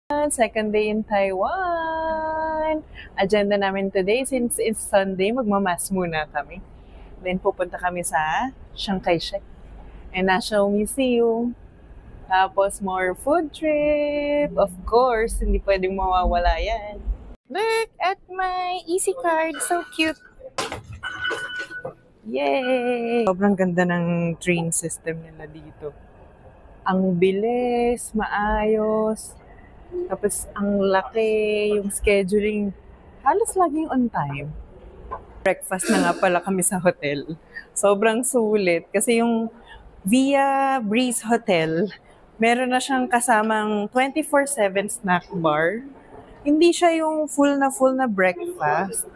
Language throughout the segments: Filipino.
Second day in Taiwan. Agenda namin today, since it's Sunday, magmamass muna kami. Then pupunta kami sa Chiang Kai-shek and National Museum. Tapos more food trip. Of course, hindi pwedeng mawawala yan. Look at my Easy card. So cute. Yay! Sobrang ganda ng train system nila dito. Ang bilis, maayos. Tapos ang laki, yung scheduling. Halos laging on time. Breakfast na nga pala kami sa hotel. Sobrang sulit. Kasi yung Via Breeze Hotel, meron na siyang kasamang 24/7 snack bar. Hindi siya yung full na breakfast.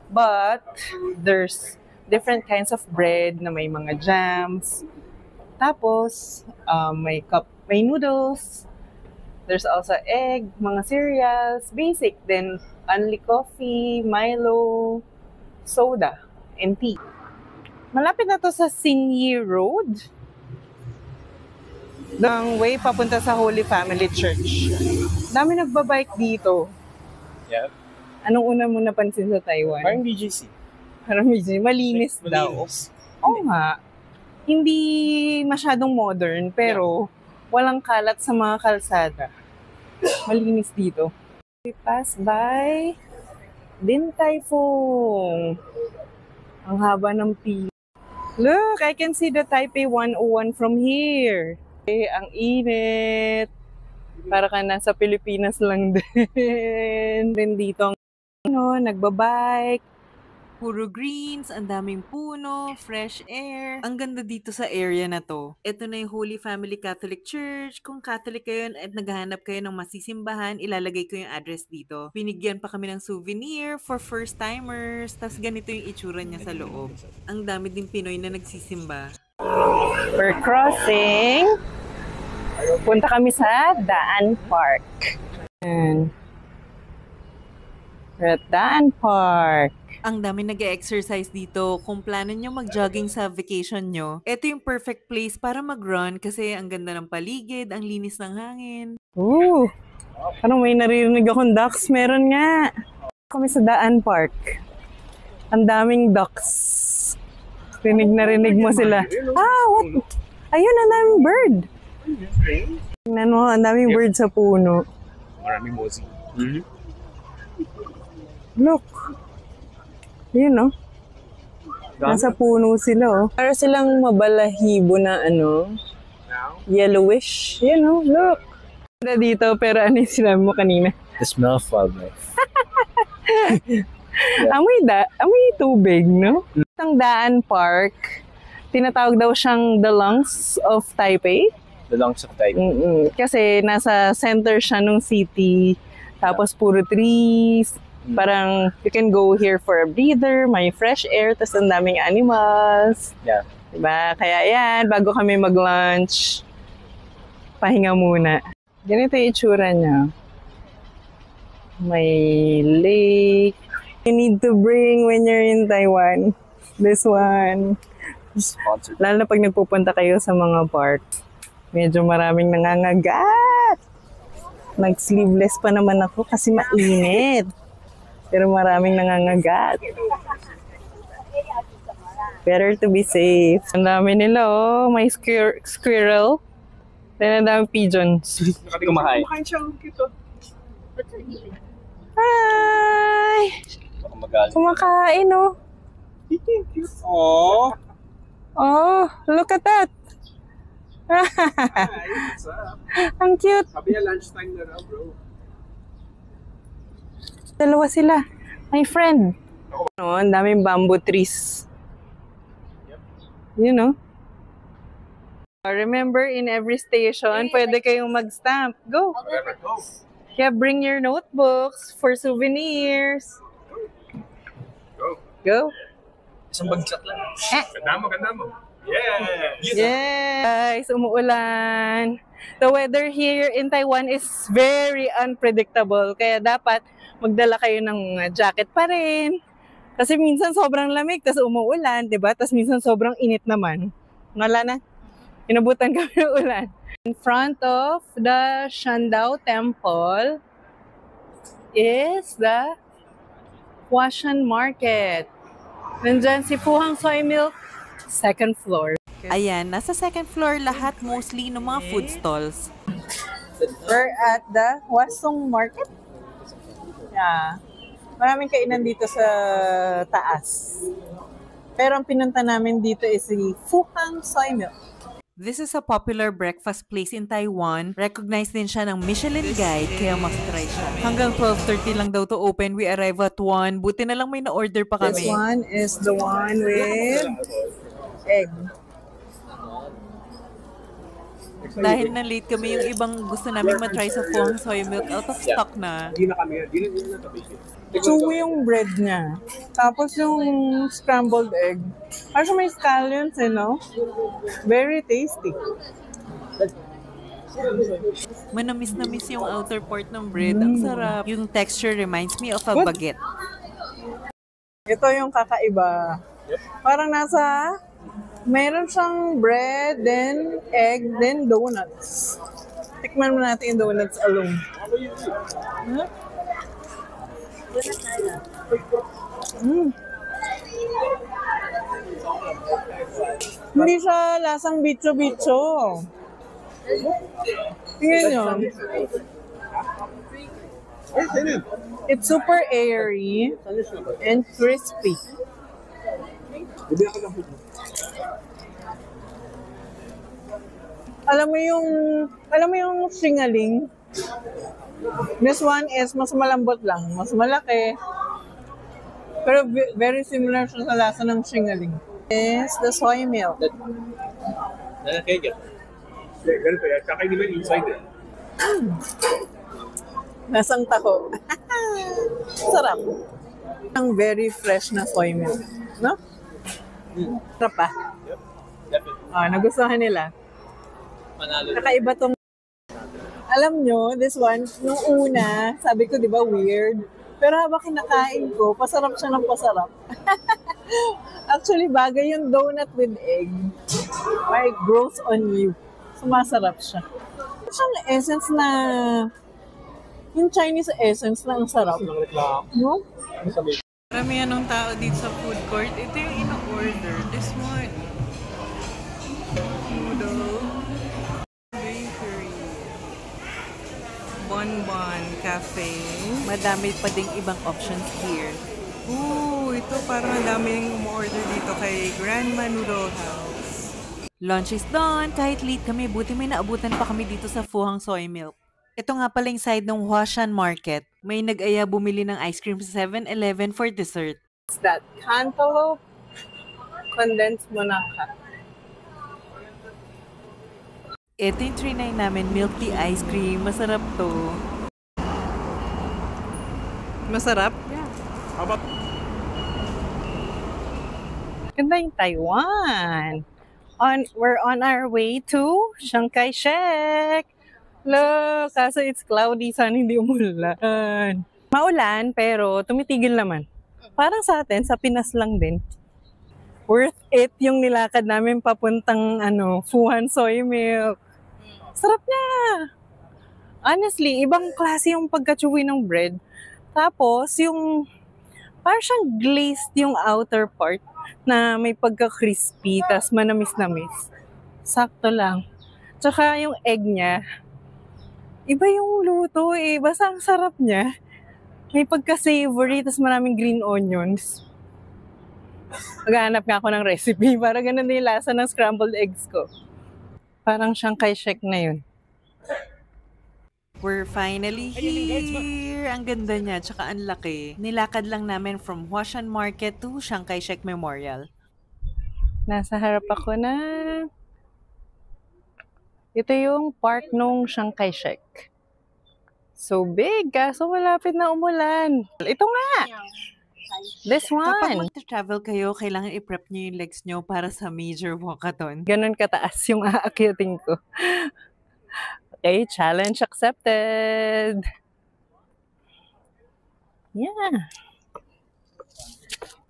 But there's different kinds of bread na may mga jams. Tapos, may noodles. There's also egg, mga cereals, basic. Then, only coffee, Milo, soda, and tea. Malapit na to sa Sinyi Road. Ang way papunta sa Holy Family Church. Dami nagbabike dito. Yeah. Anong una mo napansin sa Taiwan? Parang BGC. Parang BGC. Malinis daw. Oo nga. Hindi masyadong modern, pero walang kalat sa mga kalsada. Malinis dito. We pass by Din Tai Fung. Ang haba ng pila. Look, I can see the Taipei 101 from here. Ang init. Para ka nasa Pilipinas lang din. Then dito nagbabike. Puro greens, ang daming puno, fresh air. Ang ganda dito sa area na to. Ito na yung Holy Family Catholic Church. Kung Catholic kayo at naghahanap kayo ng masisimbahan, ilalagay ko yung address dito. Binigyan pa kami ng souvenir for first-timers. Tapos ganito yung itsura niya sa loob. Ang dami din Pinoy na nagsisimba. We're crossing. Punta kami sa Daan Park. And we're at Daan Park. Ang dami nag-exercise dito. Kung plano nyo mag-jogging sa vacation nyo, ito yung perfect place para mag-run kasi ang ganda ng paligid, ang linis ng hangin. Ooh! Parang may naririnig akong ducks. Meron nga. Kami sa Daan Park. Ang daming ducks. Rinig na rinig mo sila. Ah, what? Ayun, ang daming bird. Tingnan mo, ang daming bird sa puno. Maraming mozi. Look. Yun, no? Nasa puno sila, oh. Para silang mabalahibo na, yellowish. Yun, no? Look. Ganda dito, pero ano yung sinabi mo kanina? The smell of wildlife. Amoy tubig, no? Ang Daan Park, tinatawag daw siyang the lungs of Taipei. The lungs of Taipei. Kasi nasa center siya ng city, tapos puro trees. Parang you can go here for a breather, may fresh air, tapos ang daming animals. Yeah. Diba? Kaya yan, bago kami mag-lunch, pahinga muna. Ganito yung itsura niya. May lake. You need to bring when you're in Taiwan. This one. Sponsored. Lalo na pag nagpupunta kayo sa mga park. Medyo maraming nangangagat. Nag-sleeveless pa naman ako kasi mainit. Pero maraming nangangagat. Better to be safe. Ang dami nila, oh. May squirrel. Then ang dami pigeons. Kumahay. Hi! Kumakain, oh. Aww. Oh, look at that. Ang cute. Sabi niya lunchtime na raw, bro. Dalawa sila. My friend. Oh, ang daming bamboo trees. You know? Remember, in every station, pwede kayong mag-stamp. Go. Yeah, bring your notebooks for souvenirs. Go. Isang bagsak lang. Ganda mo. Yeah! Yes! Umuulan. The weather here in Taiwan is very unpredictable. Kaya dapat magdala kayo ng jacket pa rin. Kasi minsan sobrang lamig, tas umuulan, diba? Tas minsan sobrang init naman. Wala na. Inabutan kami ng ulan. In front of the Shandao Temple is the Huashan Market. Nandyan si Fuhang Soy Milk, second floor. Ayan, nasa second floor lahat mostly ng mga food stalls. We're at the Huasong Market. Yeah. Maraming kainan dito sa taas. Pero ang pinunta namin dito is si Fuhang Soy Milk. This is a popular breakfast place in Taiwan. Recognized din siya ng Michelin Guide, kaya must try siya. Hanggang 12:30 lang daw to open. We arrive at 1. Buti na lang may na-order pa kami. This one is the one with egg. Dahil na late kami, yung ibang gusto namin matry sa Fuhang Soy Milk, out of stock na. Hindi na kami, hindi na kami. Chewy yung bread niya. Tapos yung scrambled egg. Parang may scallions, no? Very tasty. Manamis-namis yung outer part ng bread. Ang sarap. Yung texture reminds me of a baguette. Ito yung kakaiba. Parang meron siyang bread, then egg, then donuts. Tikman mo natin yung donuts alone. Huh? Hindi siya lasang bicho-bicho. Tingnan nyo. It's super airy and crispy. Alam mo yung singaling? This one is mas malambot lang, mas malaki. Pero very similar siya sa lasa ng singaling. Is the soy milk. Ganito yan. Tsaka hindi man inside eh. Lasang taho. Sarap. Ang very fresh na soy milk. No? Sarap pa. Definitely. Nagustuhan nila. Manalo. Kakaiba tong... Alam nyo, this one, nung una, sabi ko, di ba, weird. Pero habang kinakain ko, pasarap siya ng pasarap. Actually, bagay yung donut with egg. It grows on you. Sumasarap siya. Siyang essence na... Yung Chinese essence na ang sarap. No? Marami anong tao dito sa food court. Ito yung ino-order. This one. Noodle. Bakery. Bonbon Cafe. Madami pa ding ibang options here. Ooh, ito parang daming umorder dito kay Grandma Noodle House. Lunch is done. Kahit late kami, buti may naabutan pa kami dito sa Fuhang Soy Milk. Ito nga pala yung side ng Huashan Market. May nag-aya bumili ng ice cream sa 7-Eleven for dessert. It's that cantaloupe condensed monaca. Ito yung trinay namin, milk tea ice cream. Masarap to. Masarap? Yeah. How about... Ganda yung Taiwan. We're on our way to Chiang Kai-shek. Look, kaso it's cloudy, sana hindi umulan. Maulan, pero tumitigil naman. Parang sa atin, sa Pinas lang din. Worth it yung nilakad namin papuntang Fuhang Soy Milk. Sarap niya! Honestly, ibang klase yung pagka-chewy ng bread. Tapos, yung parang siyang glazed yung outer part na may pagka-crispy, tas manamis-namis. Sakto lang. Tsaka yung egg niya, iba yung luto eh. Basta ang sarap niya. May pagka-savory, tas maraming green onions. Maghanap nga ako ng recipe para ganun din yung lasa ng scrambled eggs ko. Parang Chiang Kai-shek na yun. We're finally here! Ang ganda niya, tsaka ang laki. Nilakad lang namin from Huashan Market to Chiang Kai-shek Memorial. Nasa harap ako na... Ito yung park nung Chiang Kai-shek. So big, kaso malapit na umulan. Ito nga! This Kapag one! mag-travel kayo, kailangan i-prep nyo yung legs nyo para sa major walkathon. Ganon kataas yung aakyutin ko. Okay, challenge accepted. Yeah.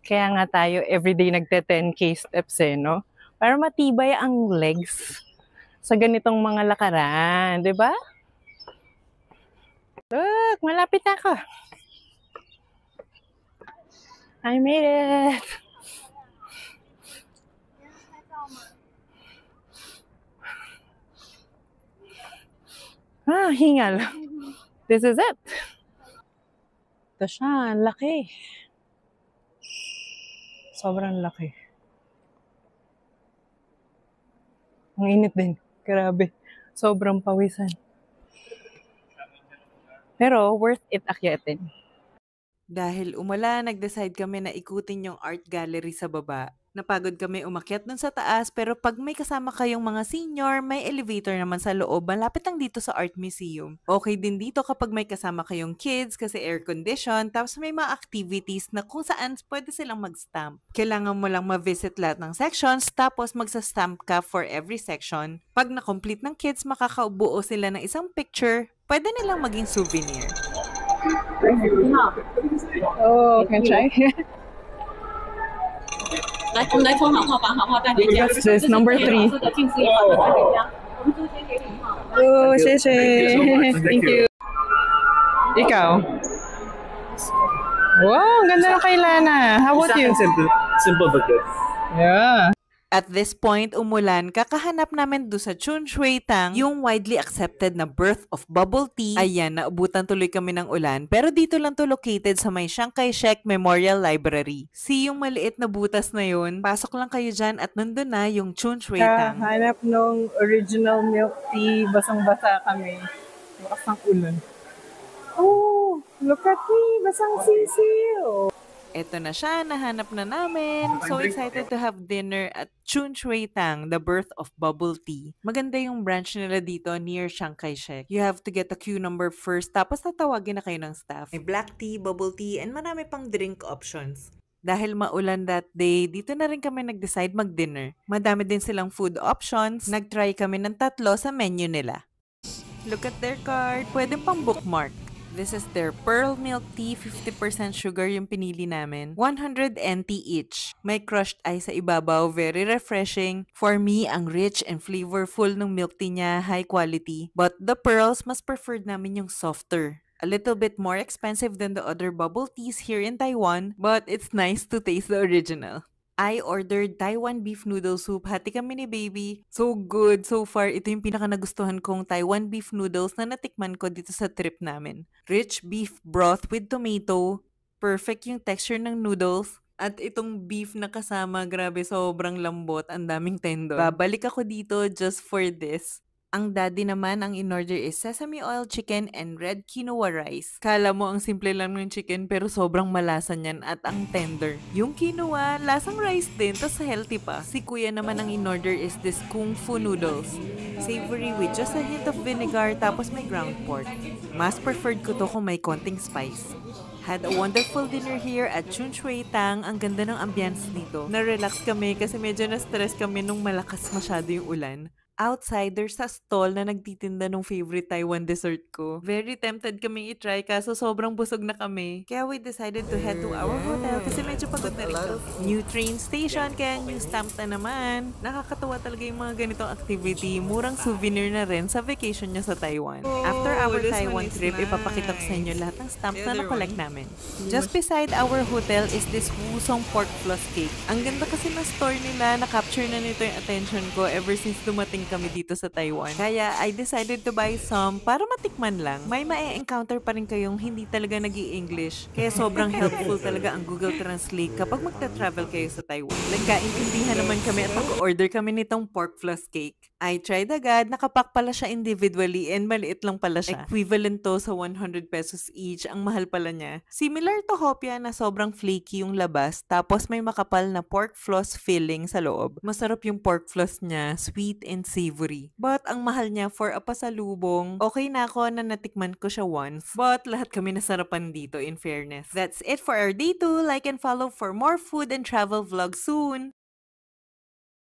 Kaya nga tayo everyday nagte 10K steps no? Para matibay ang legs. sa ganitong mga lakaran, 'di ba? Look, malapit na ako. I made it. Hingal. This is it. Ito siya, ang laki. Sobrang laki. Ang init din. Grabe. Sobrang pawisan. Pero worth it akyatin. Dahil umulan, nag-decide kami na ikutin yung art gallery sa baba. Napagod kami umakyat dun sa taas, pero pag may kasama kayong mga senior, may elevator naman sa loob, malapit lang dito sa Art Museum. Okay din dito kapag may kasama kayong kids kasi air condition, tapos may mga activities na kung saan pwede silang mag-stamp. Kailangan mo lang ma-visit lahat ng sections, tapos magsa-stamp ka for every section. Pag na-complete ng kids, makakaubuo sila ng isang picture, pwede nilang maging souvenir. Oh, can I try? 来，我们来抽好号，把好号带回家。 This is number 3. 的近视一号带回家。我们直接给你号。 Oh, 谢谢. Thank you. Ikaw? Wow, ang ganda ng kay Lana. How about you? Simple but good. Yeah. At this point, umulan, kakahanap namin doon sa Chun Shui Tang, yung widely accepted na birth of bubble tea. Ayan, naubutan tuloy kami ng ulan, pero dito lang to located sa may Chiang Kai-shek Memorial Library. See yung maliit na butas na yun, pasok lang kayo dyan at nandun na yung Chun Shui Tang. Kahanap nung original milk tea, basang-basa kami. Lakas ng ulan. Oh, look at me, basang sisiyo. Eto na siya, nahanap na namin. So excited to have dinner at Chun Shui Tang, the birth of bubble tea. Maganda yung branch nila dito near Chiang Kai-shek. You have to get a queue number first, tapos tatawagin na kayo ng staff. May black tea, bubble tea, and marami pang drink options. Dahil maulan that day, dito na rin kami nag-decide mag-dinner. Madami din silang food options. Nag-try kami ng 3 sa menu nila. Look at their card. Pwede pang bookmark. This is their pearl milk tea, 50% sugar yung pinili namin. 100 NT each. May crushed ice sa ibabaw, very refreshing. For me, ang rich and flavorful ng milk tea niya, high quality. But the pearls, mas preferred namin yung softer. A little bit more expensive than the other bubble teas here in Taiwan, but it's nice to taste the original. I ordered Taiwan beef noodle soup. Hati kami ni baby. So good. So far, ito yung pinaka nagustuhan kong Taiwan beef noodles na natikman ko dito sa trip namin. Rich beef broth with tomato. Perfect yung texture ng noodles. At itong beef na kasama, grabe, sobrang lambot. Ang daming tendon. Babalik ako dito just for this. Ang daddy naman, ang in-order is sesame oil chicken and red quinoa rice. Kala mo ang simple lang ng chicken pero sobrang malasa niyan at ang tender. Yung quinoa, lasang rice din, tas healthy pa. Si kuya naman ang in-order is this kung fu noodles. Savory with just a hint of vinegar tapos may ground pork. Mas preferred ko to kung may konting spice. Had a wonderful dinner here at Chun Shui Tang. Ang ganda ng ambience dito. Na-relax kami kasi medyo na-stress kami nung malakas masyado yung ulan. Outside, there's a stall na nagtitinda ng favorite Taiwan dessert ko. Very tempted kaming i-try kaso sobrang busog na kami. Kaya we decided to head to our hotel kasi medyo pagod na rin kami. New train station, kaya new stamp na naman. Nakakatawa talaga yung mga ganitong activity. Murang souvenir na rin sa vacation nyo sa Taiwan. After our Taiwan trip, ipapakita ko sa inyo lahat ng stamps na na-collect namin. Just beside our hotel is this Wusong pork floss cake. Ang ganda kasi ng store nila, na-capture na nito yung attention ko ever since dumating kami dito sa Taiwan. Kaya I decided to buy some para matikman lang. May ma-encounter pa rin kayong hindi talaga nag-i-English. Kaya sobrang helpful talaga ang Google Translate kapag magta-travel kayo sa Taiwan. Nagkaintindihan naman kami at mag-order kami nitong pork floss cake. I tried agad, nakapack pala siya individually and maliit lang pala siya. Equivalent to sa 100 pesos each, ang mahal pala niya. Similar to hopia na sobrang flaky yung labas, tapos may makapal na pork floss filling sa loob. Masarap yung pork floss niya, sweet and savory. But ang mahal niya for a pasalubong, okay na ako na natikman ko siya once. But lahat kami nasarapan dito in fairness. That's it for our day 2. Like and follow for more food and travel vlogs soon!